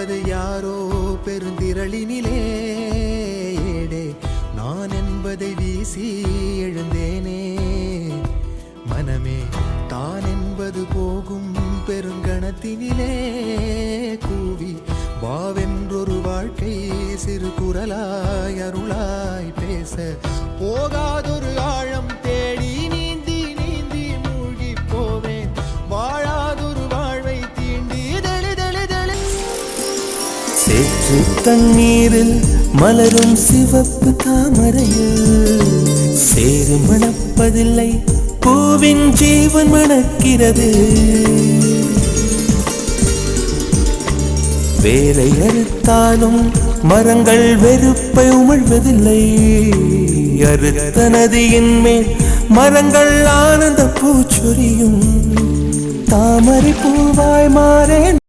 வந்தது யாரோ பெருந்திரளினிலே, நான் என்பதை வீசி எழுந்தேனே. மனமே தான் என்பது போகும் பெருங்கணத்தினிலே, கூவி வாவென்றொரு வாழ்க்கை சிறு குரலாய் அருளாய் பேச, போகாதொரு ஆழம் தேடி நீந்தி நீந்தி மூழ்கி போவேன், வாழாதொரு வாழ்வை தீண்டி தெளிதெளிதெளி. சேற்று தண்ணீரில் மலரும் சிவப்பு தாமரையில் சேறு மணப்பதில்லை, பூவின் ஜீவன் மணக்கிறது. வேரை அறுத்தாலும் மரங்கள் வெறுப்பை உமிழ்வதில்லை, அறுத்த நதியின் மேல் மரங்கள் ஆனந்த பூச்சொரியும். தாமரை பூவாய் மாறேன்